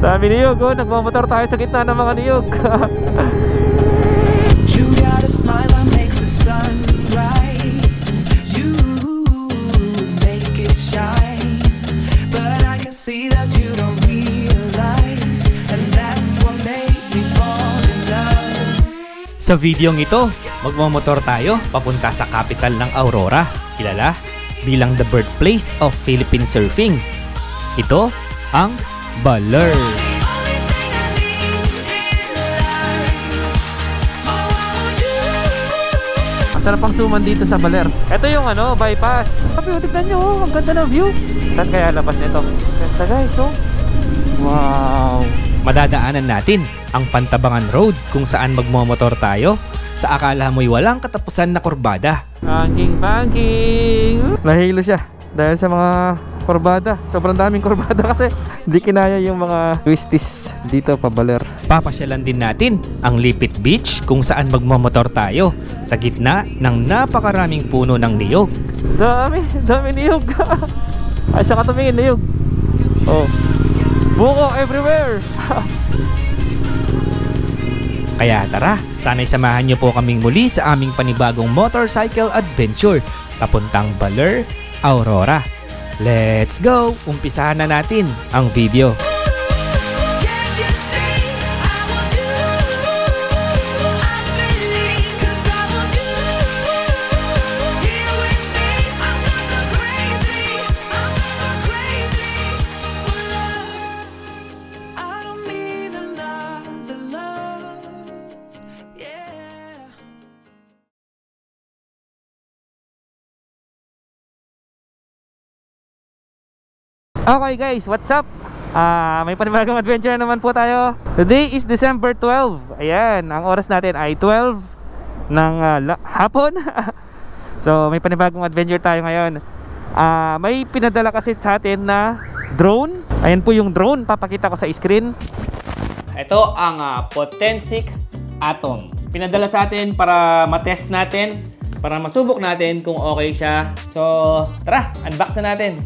Dami niyog, oh. Nagmamotor tayo sa gitna ng mga niyog. You got a smile that makes the sun rise. You make it shine. But I can see that you don't realize. And that's what made me fall in love. Sa videong ito, magmamotor tayo papunta sa capital ng Aurora, kilala bilang the birthplace of Philippine surfing. Ito ang Baler. Masarap ang suman dito sa Baler. Ito yung bypass. Sabi, tignan nyo, ang ganda ng view. Saan kaya labas nito? Ganda guys, oh. Wow. Madadaanan natin ang Pantabangan Road kung saan magmamotor tayo sa akala mo'y walang katapusan na kurbada. Banking. Nahilo siya dahil sa mga kurbada. Sobrang daming kurbada kasi hindi kinaya yung mga twisties dito pa Baler. Papasyalan din natin ang Lipit Beach kung saan magmamotor tayo sa gitna ng napakaraming puno ng niyog. Dami niyog. Ay, siya ka tumingin niyog. Oh. Buko everywhere. Kaya tara, sana'y samahan niyo po kaming muli sa aming panibagong motorcycle adventure papuntang Baler, Aurora. Let's go! Umpisahan na natin ang video. Okay guys, what's up? May panibagong adventure naman po tayo. Today is December 12. Ayan, ang oras natin ay 12 ng hapon. So may panibagong adventure tayo ngayon. May pinadala kasi sa atin na drone. Ayan po yung drone, papakita ko sa screen. Ito ang Potensic Atom. Pinadala sa atin para matest natin, para masubok natin kung okay siya. So tara, unbox na natin.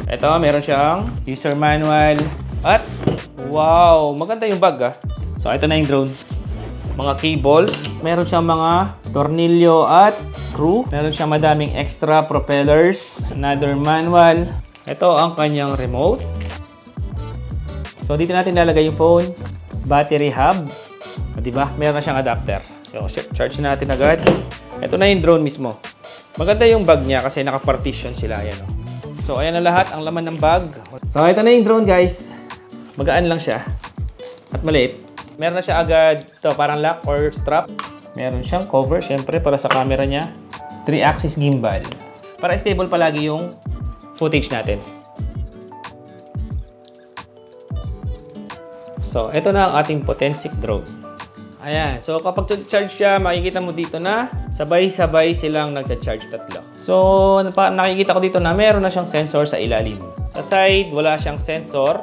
Ito, meron siyang user manual. At, wow, maganda yung bag So, ito na yung drone. Mga cables. Meron siyang mga tornilyo at screw. Meron siyang madaming extra propellers. Another manual. Ito ang kanyang remote. So, dito natin lalagay yung phone. Battery hub. Diba? Meron na siyang adapter. So, charge natin agad. Ito na yung drone mismo. Maganda yung bag niya kasi naka-partition sila. Ayan, So, ayan na lahat ang laman ng bag. So, ito na yung drone, guys. Magaan lang siya. At maliit. Meron na siya agad ito, parang lock or strap. Meron siyang cover, syempre, para sa camera niya. 3-axis gimbal. Para stable palagi yung footage natin. So, ito na ang ating Potensic drone. Ayan. So, kapag charge siya, makikita mo dito na sabay-sabay silang nagcha-charge tatlo. So, nakikita ko dito na meron na siyang sensor sa ilalim. Sa side, wala siyang sensor.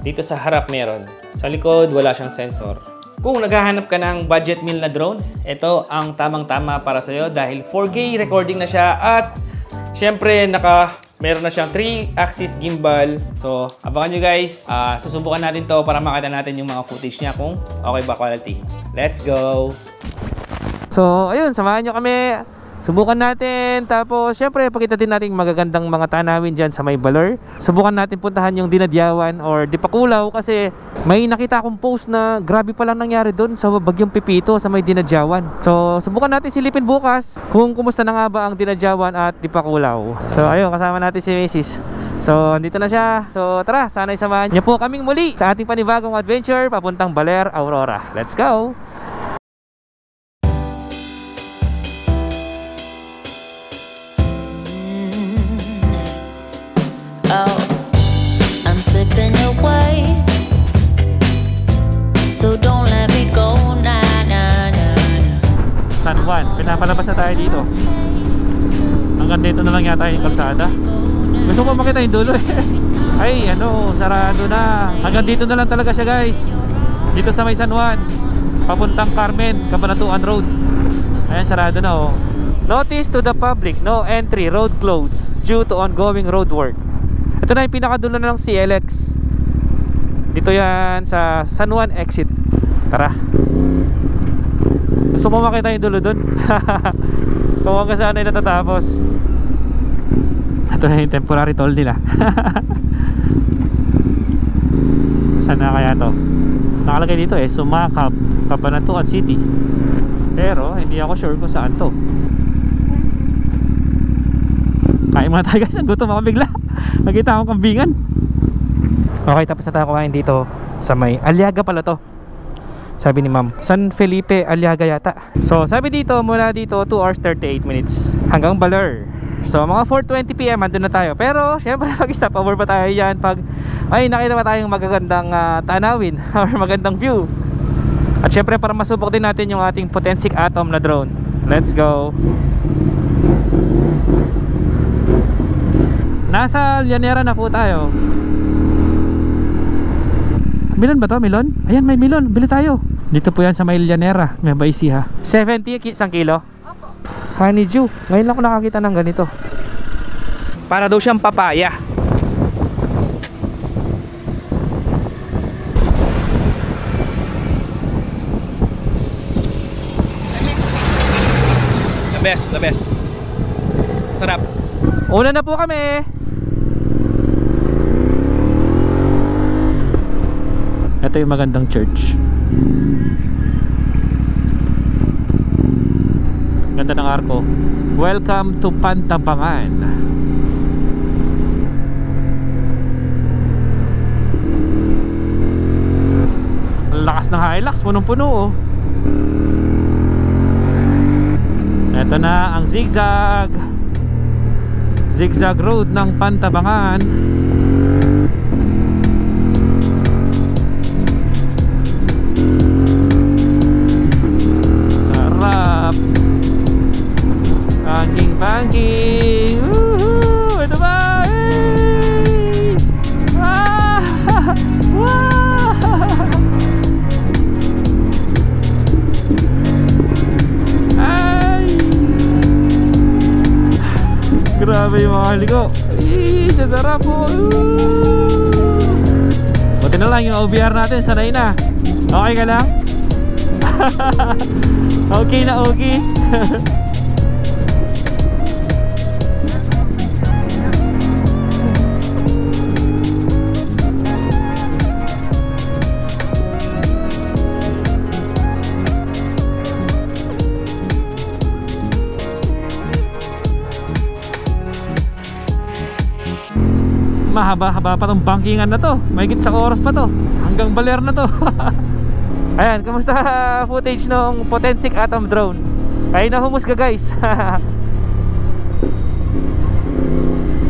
Dito sa harap meron. Sa likod, wala siyang sensor. Kung naghahanap ka ng budget meal na drone, ito ang tamang-tama para sa'yo dahil 4K recording na siya at syempre, meron na siyang 3-axis gimbal. So, abangan nyo guys. Susubukan natin to para makita natin yung mga footage niya kung okay ba quality. Let's go! So, ayun, samahan nyo kami. Subukan natin. Tapos, syempre, pakita din natin magagandang mga tanawin dyan sa may Baler. Subukan natin puntahan yung Dinadyawan or Dipakulaw kasi may nakita akong post na grabe palang nangyari doon sa Bagyong Pipito sa may Dinadyawan. So, subukan natin silipin bukas kung kumusta na nga ba ang Dinadyawan at Dipakulaw. So, ayun, kasama natin si Macy's. So, andito na siya. So, tara, sana'y samahan niyo po kaming muli sa ating panibagong adventure papuntang Baler, Aurora. Let's go! Slipping away, so don't let me go. Nah, nah, nah, nah. San Juan, pinapalabas na tayo dito. Hanggang dito na lang yata yung kalsada. Gusto ko makita yung dulo Ay, sarado na. Hanggang dito na lang talaga siya guys. Dito sa may San Juan, papuntang Carmen, Cabanatuan Road. Ayan, sarado na Notice to the public, no entry, road closed due to ongoing road work. Ito na yung pinakadulo na ng CLX. Dito yan sa San Juan exit. Tara. Gusto mo makita yung dulo dun? Kung hanggang saan ay natatapos. Ito na yung temporary toll nila. Saan na kaya to? Nakalagay dito Sumakap, Cabanatuan City. Pero hindi ako sure kung saan to. Kain muna tayo guys, gutom ako bigla. Nakita akong kambingan. Okay, tapos na tayo kumain dito sa may Aliaga pala to. Sabi ni ma'am, San Felipe Aliaga yata. So sabi dito, mula dito 2 hours 38 minutes hanggang Baler. So mga 4:20 PM andun na tayo. Pero syempre pag stop over pa tayo yan pag ay nakita pa tayong magagandang tanawin or magandang view. At syempre para masubok din natin yung ating Potensic Atom na drone. Let's go. Nasa Llanera na po tayo. Milon ba to? Milon? Ayan, may milon. Bili tayo. Dito po yan sa may Llanera, may Baisiha. 70 isang kilo? Opo. Honeydew. Ngayon lang ako nakakita ng ganito. Para daw siyang papaya. The best. Sarap. Una na po kami. Ito yung magandang church. Ganda ng arko. Welcome to Pantabangan. Lakas ng Hilux, punong-puno oh. Ito na ang zigzag road ng Pantabangan. Sarap. Banking. Woohoo! Ito ba? Hey! Ah! Wow! Ay! Grabe yung mga haligo. Sasarap po. Buti na lang yung OBR natin, sanay na. Okay ka lang? Okay na okay. Mahaba-haba pa tong bankingan na to. Mahigit sa oras pa to. Hanggang Baler na to. Ayan, kamusta footage ng Potensic Atom drone? Kaya na humusga guys.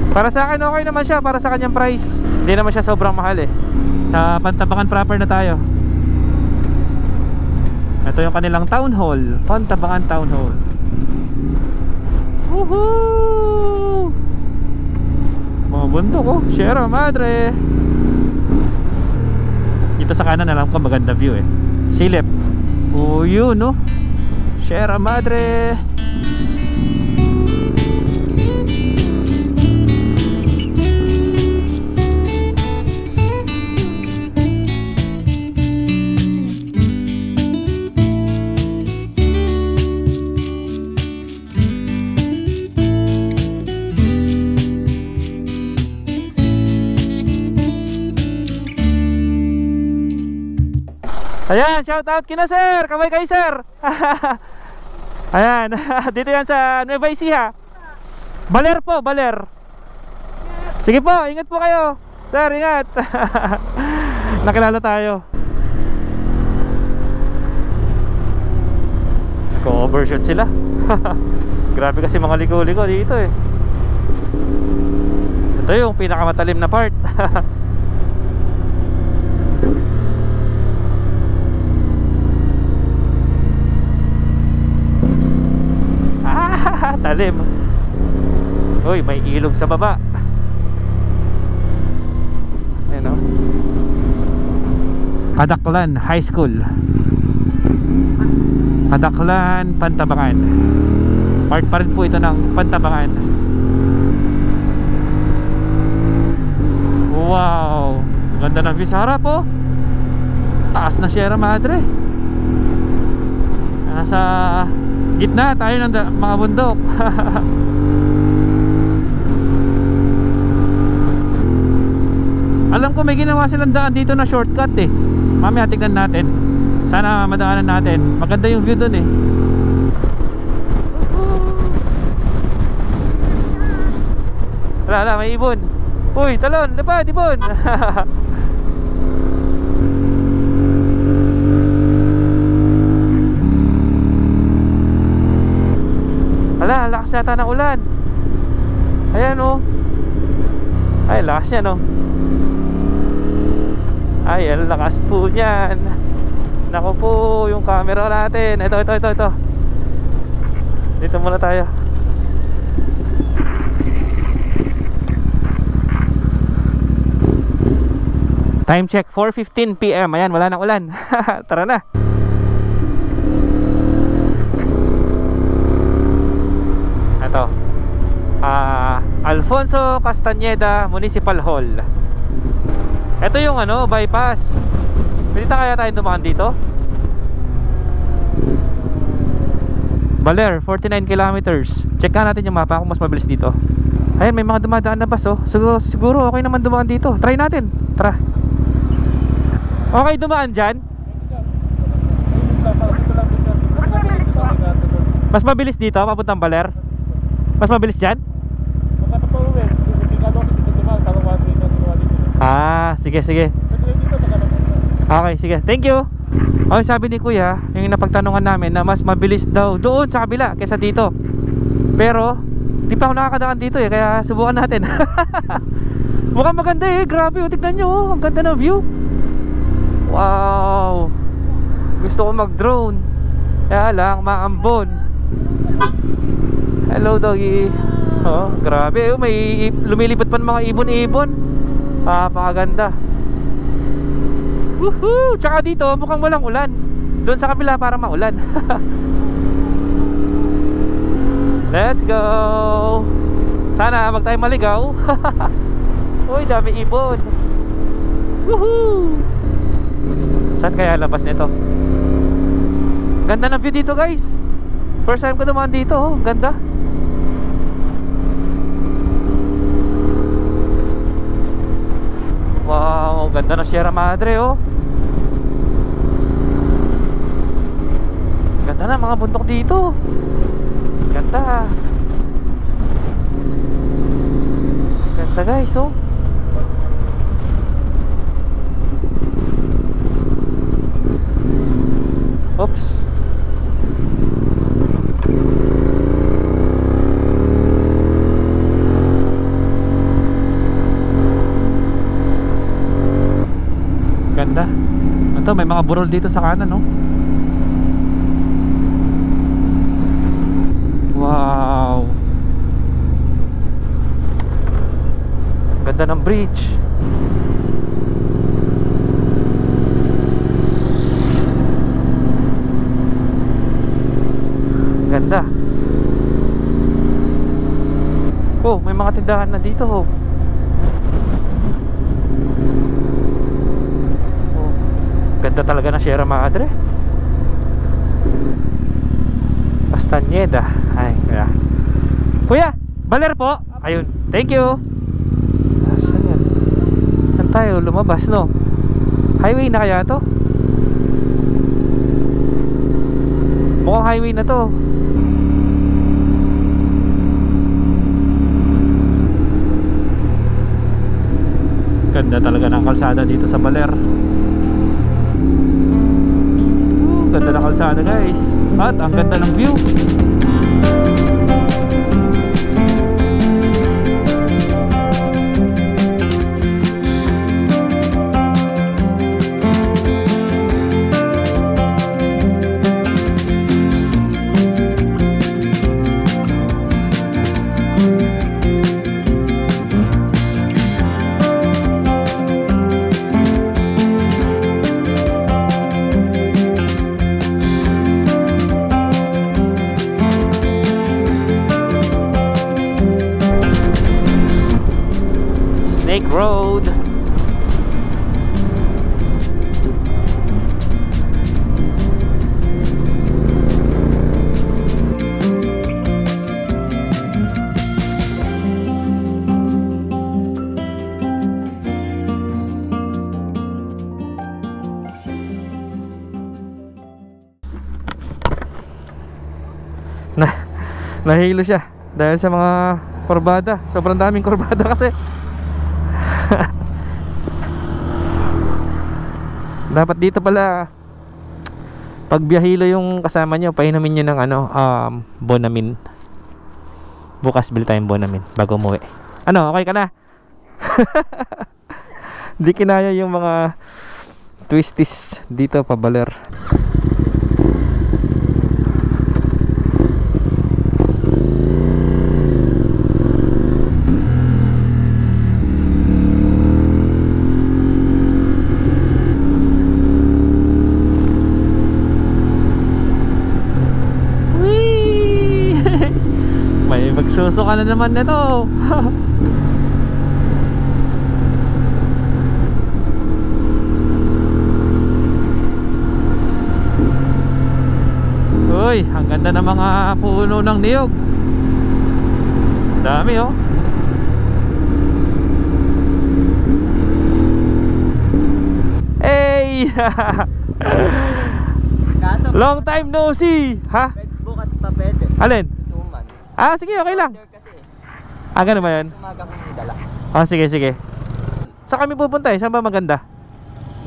Para sa akin okay naman siya. Para sa kanyang price, hindi naman siya sobrang mahal eh. Sa Pantabangan proper na tayo. Ito yung kanilang town hall, Pantabangan Town Hall. Woohoo! Mga bundok oh, Sierra Madre. Dito sa kanan alam ko maganda view eh. Silip. Oh yun no, Sierra Madre. Ayan, shout out kina sir. Kamay kayo sir. Ayan, dito yan sa Nueva Ecija. Baler po, Baler. Sige po, ingat po kayo. Sir, ingat. Nakilala tayo. Nag-overshot sila. Grabe kasi mga liko-liko dito eh. Ito yung pinakamatalim na part. Talim. Uy, may ilog sa baba. Ayan o. Kadaklan High School. Kadaklan, Pantabangan. Part pa rin po ito ng Pantabangan. Ganda ng view sa harap oh. Taas na Sierra Madre. Nasa gitna tayo ng mga bundok. Alam ko may ginawa silang daan dito na shortcut eh. Mamaya tignan natin. Sana madaanan natin. Maganda yung view dun eh. Wala, may ibon. Uy, talon, lapad, ibon. Ala, lakas yata ng ulan. Ayan oh. Ay, lakas yan oh. Ay, ang lakas po niyan. Naku po, yung camera natin. Ito. Dito muna tayo. Time check, 4:15 PM. Ayan, wala nang ulan. Tara na. Ito, Alfonso Castañeda Municipal Hall. Ito yung ano, bypass. Pwede kaya tayo dumaan dito? Baler, 49 kilometers. Check natin yung mapa kung mas mabilis dito. Ayan, may mga dumadaan na bus oh. Siguro okay naman dumaan dito. Try natin, tara. Okay dumaan dyan? Mas mabilis dito, papuntang Baler? Mas mabilis dyan? Ah, sige. Okay, sige, thank you. Okay, sabi ni kuya, yung napagtanungan namin na mas mabilis daw doon sa kabila kaysa dito. Pero, di pa ako nakakadaan dito eh, kaya subukan natin. Mukhang maganda eh, grabe oh, tignan nyo oh, ang ganda ng view. Wow, gusto ko mag-drone, kaya lang maambon. Hello doggy. Oh, grabe oh, may lumilipad pa ng mga ibon-ibon. Pakaganda. Woohoo! Tsaka dito mukhang walang ulan. Doon sa kabila para maulan. Let's go. Sana wag tayo maligaw. Uy, dami ibon. Woohoo! Saan kaya labas nito? Ganda ng view dito guys. First time ko dumaan dito oh. Ganda. Wow, ganda ng Sierra Madre oh. Ganda na mga bundok dito. Ganda. Ganda guys oh. Oops. Ganda. Ito, may mga burol dito sa kanan, no? Wow. Ganda ng bridge. Ganda. Oh, may mga tindahan na dito, oh. Ganda talaga ng Sierra Madre. Castañeda. Ay, kaya. Kuya, Baler po. Ayun, thank you. Saan yan? Saan tayo lumabas, no? Highway na kaya to? Mukhang highway na to. Ganda talaga ng kalsada dito sa Baler. Ganda ng kalsada guys. At ang ganda ng view. Road. Nahilo siya dahil sa mga kurbada. Sobrang daming kurbada kasi. Dapat dito pala pag biyahilo yung kasama nyo, painumin nyo ng Bonamin. Bukas bili tayong Bonamin bago umuwi. Ano, okay ka na? Di kinaya yung mga twisties dito pa Baler. Magsuso ka na naman nito. Uy, ang ganda ng mga puno ng niyog. Dami oh. Hey! Long time no see. Ha? Bukas pa pwede. Alin? Suman. Ah, sige, okay lang. Kasi Ah, ganun ba yun? umaga kong dala. Ah, sige, sige. Saan kami pupunta eh? Saan ba maganda?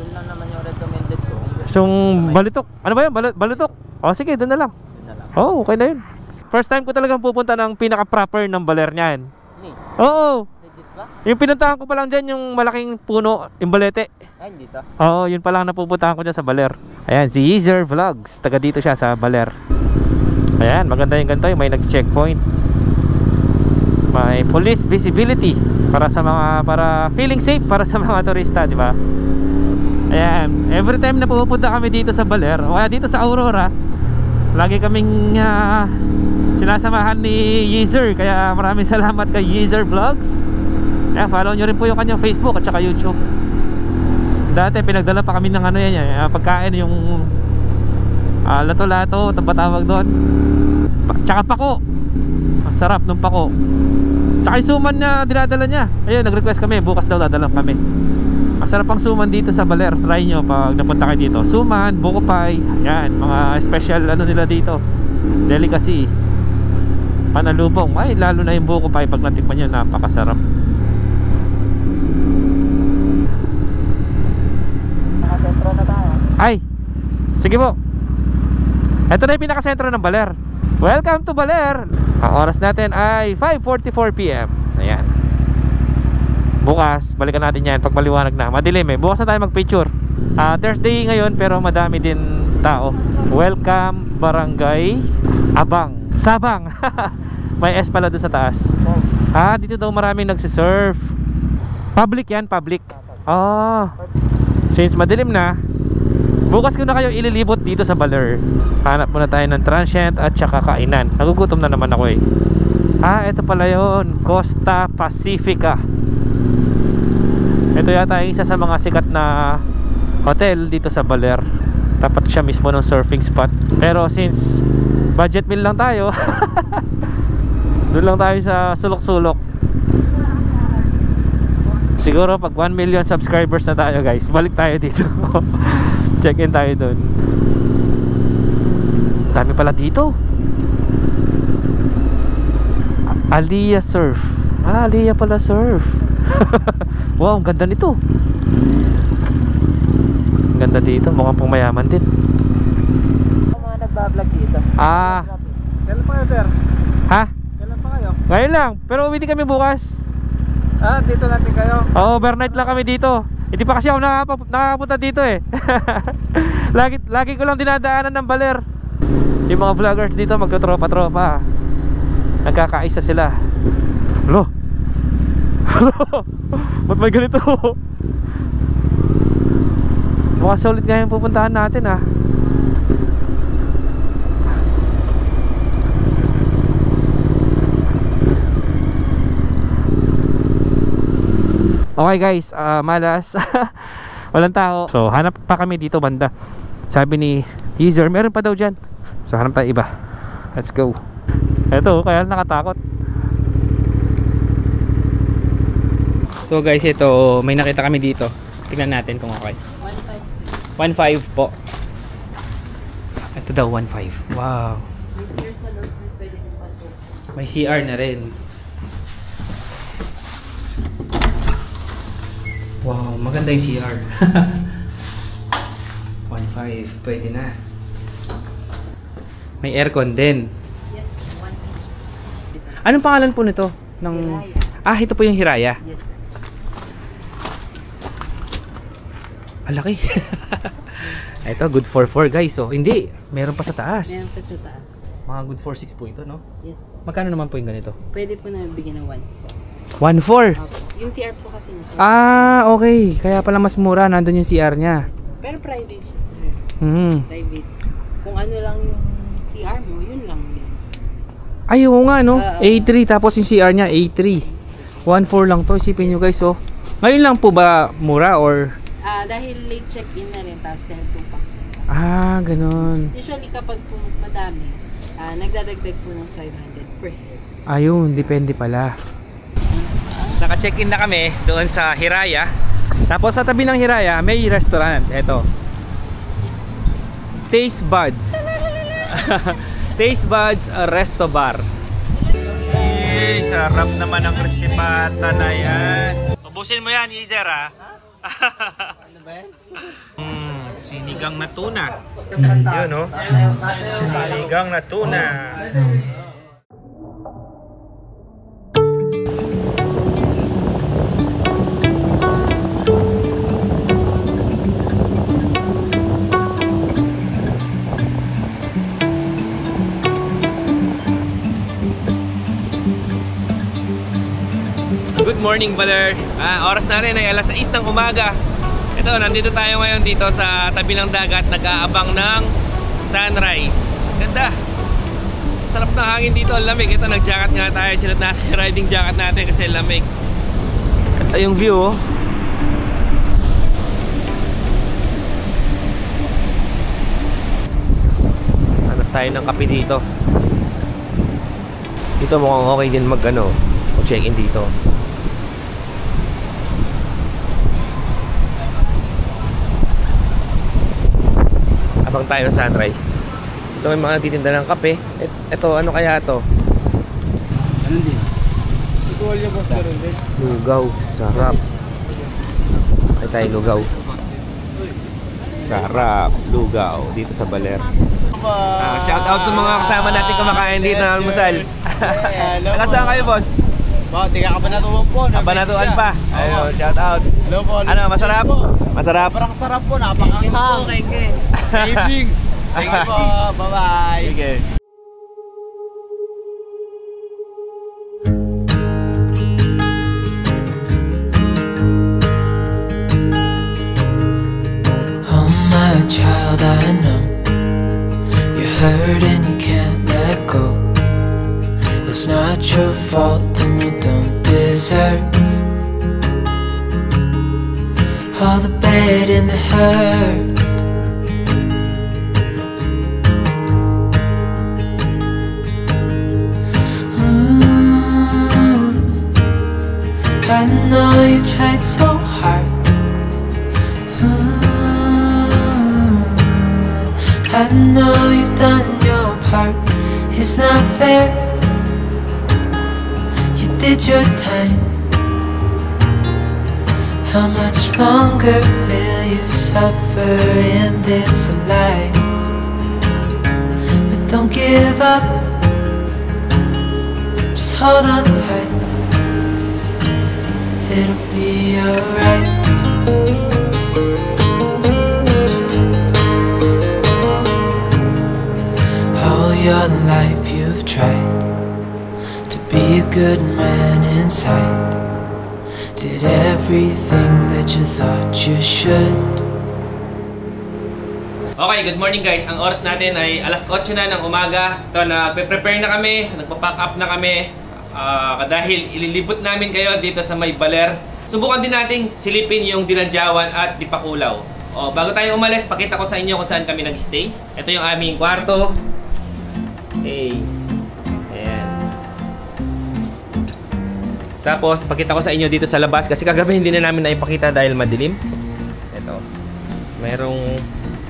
Doon lang naman yung recommended ko. Yung Balitok. Ano ba yun? Balitok? Oh, sige, doon na lang. Doon na lang. Oh, okay na yun. First time ko talagang pupunta ng pinaka-proper ng Baler niyan. Ni, Oo. legit ba? Yung pinuntahan ko pa lang dyan, yung malaking puno, yung balete. Ay, hindi to. Oo, yun pa lang napupuntahan ko dyan sa Baler. Ayan, si Yeezer Vlogs. Taga dito siya sa Baler. Ayan, maganda yung ganito. Yung may nag-checkpoint. May police visibility para sa mga, para feeling safe para sa mga turista, di ba? Ayan, every time na pupunta kami dito sa Baler o kaya dito sa Aurora, lagi kaming sinasamahan ni Yeezer. Kaya maraming salamat kay Yeezer Vlogs. Ayan, follow nyo rin po yung kanyang Facebook at saka YouTube. Dati pinagdala pa kami ng ano yan, pagkain, yung lato-lato, tawag doon. Tsaka pako. Ang sarap ng pako. Tsaka yung suman na dinadala niya. Ayun, nag-request kami, bukas daw dadalang kami. Masarap ang suman dito sa Baler. Try nyo pag napunta kayo dito. Suman, buko pie. Yan, mga special ano nila dito, delicacy. Panalubong. Ay, lalo na yung buko pie. Pag natikman nyo, napakasarap. Nakasentro na tayo. Ay, sige po. Ito na yung pinakasentro ng Baler. Welcome to Baler. Ang oras natin ay 5:44 PM. Ayan. Bukas, balikan natin yan pag maliwanag na. Madilim eh. Bukas na tayo mag-picture. Thursday ngayon pero madami din tao. Welcome Barangay Abang. Sabang. May S pala doon sa taas. Dito daw maraming nagsisurf. Public yan, public. Since madilim na, bukas ko na kayo ililibot dito sa Baler. Hanap muna tayo ng transient at saka kainan. Nagugutom na naman ako eh. Ito pala yun, Costa Pacifica. Ito yata yung isa sa mga sikat na hotel dito sa Baler. Tapat siya mismo ng surfing spot. Pero since budget meal lang tayo, doon lang tayo sa sulok-sulok. Siguro pag 1 million subscribers na tayo guys, balik tayo dito. Check in tayo doon. Dami pala dito. Aliyah Surf. Aliyah pala Surf. Wow, ang ganda nito. Ang ganda dito, mukhang pumayaman din. Ang mga nagbablog dito. Kailan pa kayo, sir? Ha? Kailan pa kayo? Ngayon lang, pero uwi din kami bukas. Dito natin kayo. Overnight lang kami dito. Hindi pa kasi ako nakapunta dito eh. lagi ko lang dinadaanan ng Baler. Yung mga vloggers dito magtotropa-tropa. Nagkakaisa sila. Hello? Ba't may ganito? Mukhang solid nga yung pupuntahan natin ah. Okay guys, malas. Walang tao. So hanap pa kami dito banda. Sabi ni Yeezer, meron pa daw dyan. So hanap tayo iba. Let's go. Eto, kaya nakatakot. So guys, ito may nakita kami dito. Tingnan natin kung okay. 1.5 po. Ito daw 1.5. Wow. May CR na rin. Wow, maganda yung CR. 1.5, pwede na. May aircon din. Yes, 1 inch. Anong pangalan po nito? Hiraya. Ito po yung Hiraya. Yes, sir. Laki. Ito, good for 4 guys. So, hindi. Meron pa sa taas. Meron pa sa taas. Mga good for 6 po ito, no? Yes. Magkano naman po yung ganito? Pwede po na bigyan ng 1.4. 1.4? Opo. Yung CR po kasi nasa. Okay. Kaya pala mas mura. Nandun yung CR niya. Pero private siya, sir. Private. Kung ano lang yung CR mo, yun lang din. Ay, oo nga, no? A3. Tapos yung CR niya, A3. 1.4 lang to. Isipin nyo guys, oh. Ngayon lang po ba mura or... Dahil late check-in na rin, tapos dahil 2 packs mo. Ganun. Usually kapag po mas madami, nagdadagdag po ng 500 per head. Ayun, depende pala. Naka-check-in na kami doon sa Hiraya. Tapos sa tabi ng Hiraya, may restaurant. Ito. Taste Buds. Taste Buds Resto Bar. Sarap naman ang crispy pata na yan. Ubusin mo yan, Izer, ha? Ano ba yan? Sinigang na tuna. Yun, no? Sinigang na tuna. Good morning, Baler. Oras na rin ay alas 6 ng umaga. Ito, nandito tayo ngayon dito sa tabi ng dagat, nag-aabang ng sunrise. Ganda. Sarap ng hangin dito, lamig. Ito, nag-jacket nga tayo. Sinuot natin yung riding jacket natin kasi lamig. Ito yung view, oh. Hanap tayo ng kape dito. Dito mukhang okay din mag-check-in dito. Abang tayo ng sunrise. Ito may mga titinda ng kape. Ito, ano kaya ito? Ano din? Igual yung boss meron din. Lugaw. Sarap. Ay tayo lugaw. Sarap. Lugaw. Dito sa Baler. Shout out sa mga kasama natin kumakain dito ng almusal. Nakasaan kayo, boss? Tiga Kabanatuan po. Kabanatuan pa. Ayun, shout out. Hello po. Ano, masarap? Masarap? Parang sarap po, napakanghang. Savings. Thank you po. Bye-bye. Sige. Oh my child, I know you're hurt and you can't let go. It's not your fault and you don't deserve all the bad and the hurt. I know you tried so hard. I know you've done your part. It's not fair. You did your time. How much longer will you suffer in this life? But don't give up. Just hold on tight. It'll be alright. All your life you've tried to be a good man inside. Did everything that you thought you should. Okay, good morning guys. Ang oras natin ay alas 8 na ng umaga. Ito, nagpe-prepare na kami, nagpa-pack up na kami. Dahil ililibot namin kayo dito sa may Baler. Subukan din nating silipin yung Dinadyawan at Dipakulaw. Bago tayo umalis, pakita ko sa inyo kung saan kami nag-stay. Ito yung aming kwarto. Okay. Ayan. Tapos, pakita ko sa inyo dito sa labas. Kasi kagabi hindi na namin naipakita dahil madilim. Ito. Mayroong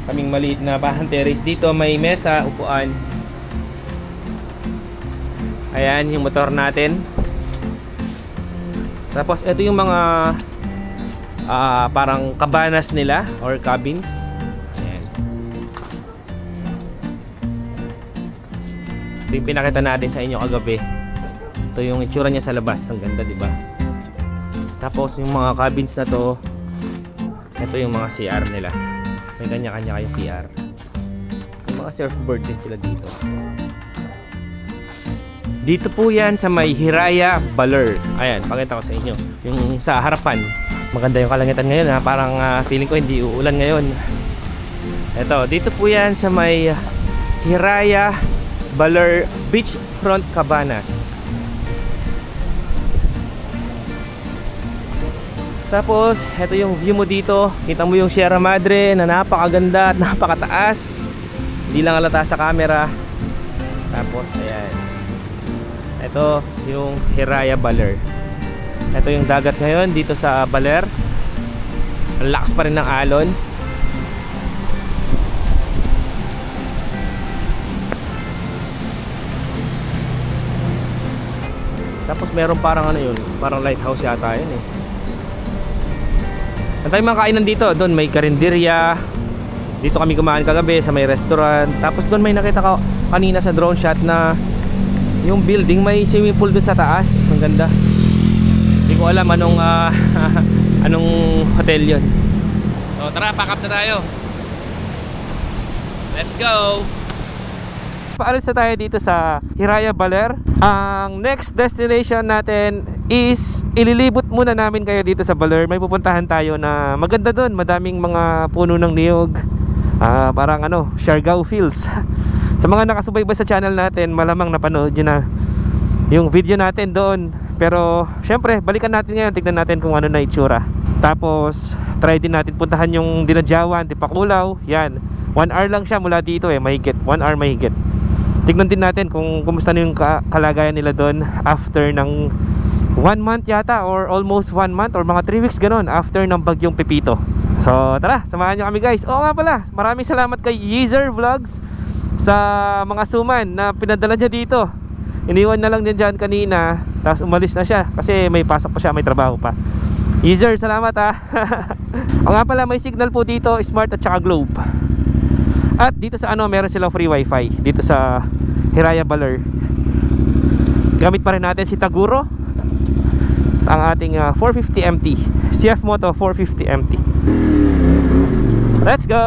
kaming maliit na bahan terrace dito. May mesa, upuan. Ayan yung motor natin. Tapos ito yung mga parang cabanas nila or cabins. Ayan. Ito yung pinakita natin sa inyo kagabi. Ito yung itsura niya sa labas. Ang ganda, di ba? Tapos yung mga cabins na to, ito yung mga CR nila. May kanya-kanya kayong CR. Yung mga surfboard din sila dito. Dito po yan sa may Hiraya Baler. Ayan, pakita ko sa inyo. Yung sa harapan. Maganda yung kalangitan ngayon ha. Parang feeling ko hindi uulan ngayon. Ito, dito po yan sa may Hiraya Baler Beachfront Cabanas. Tapos, ito yung view mo dito. Kita mo yung Sierra Madre na napakaganda at napakataas. Hindi lang halata sa camera. Tapos, ayan. Ito yung Hiraya Baler. Ito yung dagat ngayon dito sa Baler. Ang lakas pa rin ng alon. Tapos meron parang ano yun, parang lighthouse yata yun eh. Ang tayo mga kainan dito, doon may karinderya. Dito kami kumain kagabi sa may restaurant. Tapos doon may nakita ko kanina sa drone shot na yung building may swimming pool doon sa taas. Ang ganda. Hindi ko alam anong anong hotel yun. So tara, pack up na tayo. Let's go. Paalis na tayo dito sa Hiraya Baler. Ang next destination natin is ililibot muna namin kayo dito sa Baler. May pupuntahan tayo na maganda doon. Madaming mga puno ng niyog. Parang ano, Siargao Fields. Sa mga nakasubaybay sa channel natin, malamang napanood nyo na yung video natin doon. Pero syempre, balikan natin ngayon. Tignan natin kung ano na itsura. Tapos try din natin puntahan yung Dinadyawan, Dipakulaw. Yan, 1 hour lang siya mula dito eh, mahigit 1 hour mahigit. Tignan din natin kung kumusta na yung kalagayan nila doon after ng 1 month yata, or almost 1 month, or mga 3 weeks ganon after ng bagyong Pepito. So tara, samahan nyo kami guys. Oo nga pala, maraming salamat kay Yeezer Vlogs sa mga suman na pinadala niya dito. Iniwan na lang niya dyan kanina, tapos umalis na siya kasi may pasok pa siya, may trabaho pa. Yeezer, salamat ha. O nga pala, may signal po dito, Smart at saka Globe. At dito sa ano, meron silang free wifi dito sa Hiraya Baler. Gamit pa rin natin si Taguro, ang ating 450 MT CF Moto 450 MT. Let's go.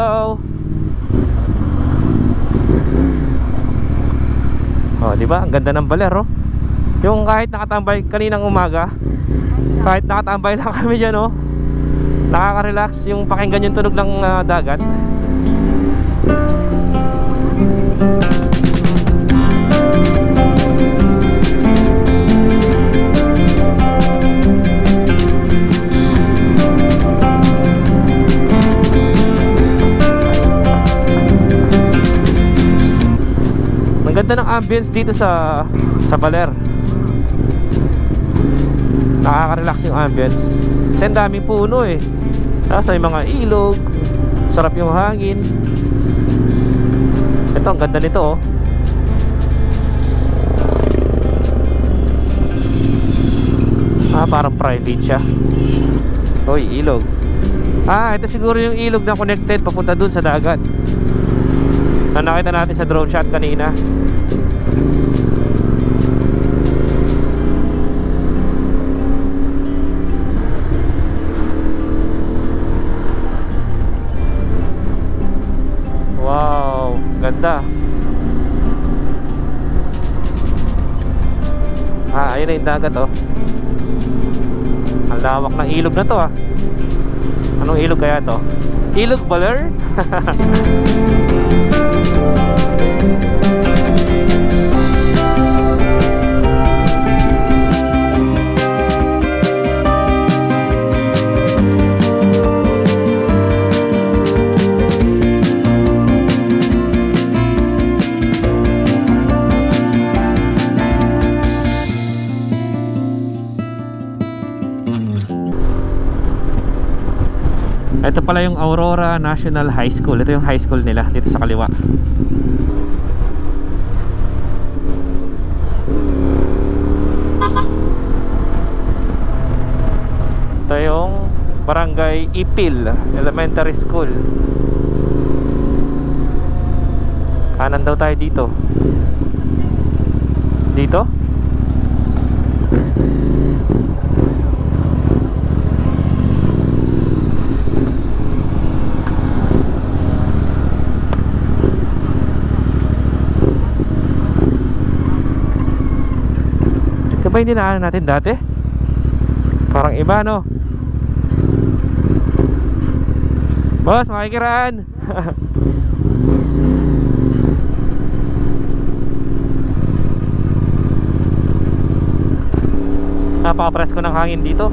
Oh, di ba? Ang ganda ng Baler, oh. Yung kahit nakatambay kaninang umaga, kahit nakatambay lang kami dyan, oh, nakaka-relax yung pakinggan yung tunog ng dagat. Ang ganda ng ambience dito sa Baler. Nakaka-relax yung ambience. Kasi ang daming puno eh. Tapos may mga ilog. Sarap yung hangin. Ito, ang ganda nito, oh. Parang private siya. Hoy, ilog. Ito siguro yung ilog na connected papunta dun sa dagat na nakita natin sa drone shot kanina. Wow, ganda. Ayun na yung dagat, oh. Ang lawak ng ilog na to, ah. Anong ilog kaya to? Ilog Baler? Ito pala yung Aurora National High School. Ito yung high school nila dito sa kaliwa. Ito yung Barangay Ipil Elementary School. Kanan daw tayo dito. Dito? Ito ba yung dinaanan natin dati? Parang iba, no? Boss, makikiraan. Napaka-presko ng hangin dito.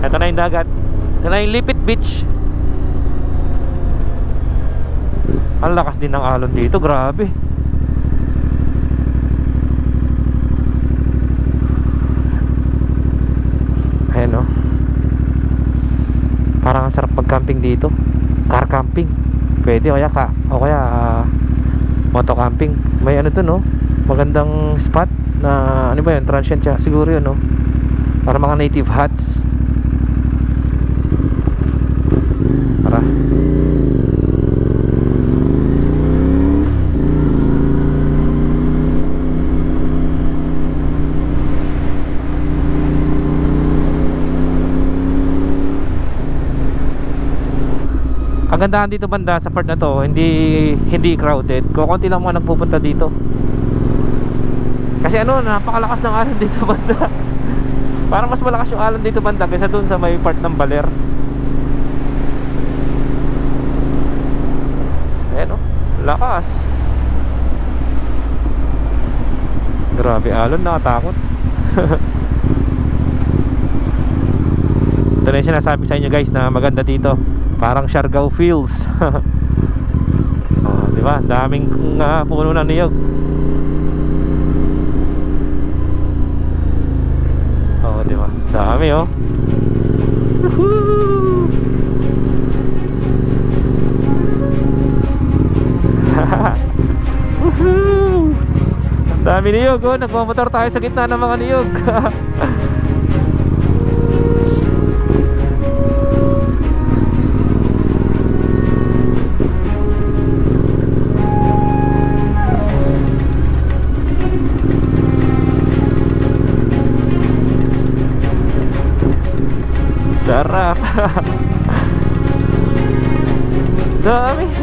Ito na yung dagat. Ito na yung Lipit Beach. Ang lakas din ng alon dito, grabe. Ayan, no? Parang ang sarap pag-camping dito. Car camping. Pwede, o kaya moto camping. May ano dun, no? Magandang spot na, ano ba yun? Transient siya. Siguro yun, no? Para mga native huts. Para kagandahan dito banda sa part na to, hindi crowded. Kukunti lang mga nagpupunta dito. Kasi ano, napakalakas ng alon dito banda. Parang mas malakas yung alon dito banda kaysa dun sa may part ng Baler. Ayan, oh, lakas. Grabe alon, nakatakot. Ito na yung sinasabi sa inyo guys na maganda dito. Parang Siargao Fields. Oh, di ba? Daming puno ng niyog. Oh, di ba? Dami, oh. Woohoo! Woohoo! Ang dami niyog, oh. Nagmamotor tayo sa gitna ng mga niyog. Sarap.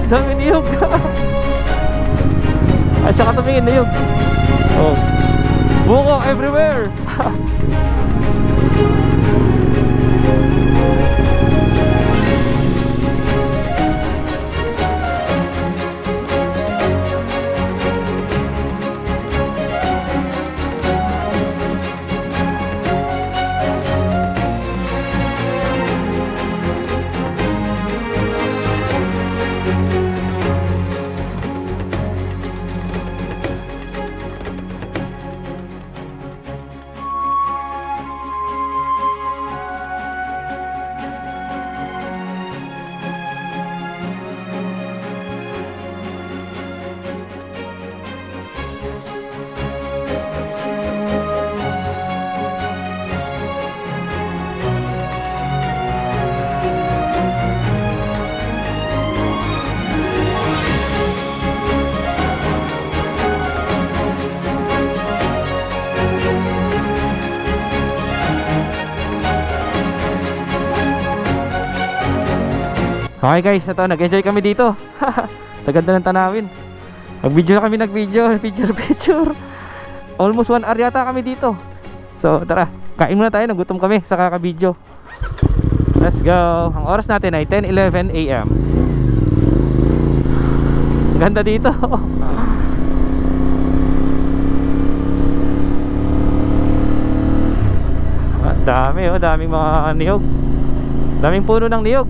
Dami niyog. Ay, siya ka tumingin niyog. Oh, buko everywhere. Okay guys, ito, nag-enjoy kami dito. Sa ganda ng tanawin. Nag-video picture. Almost 1 hour yata kami dito. So tara, kain muna tayo, nagutom kami sa kaka-video. Let's go. Ang oras natin ay 10:11 AM. Ganda dito. Dami, oh, daming mga niyog. Daming puno ng niyog.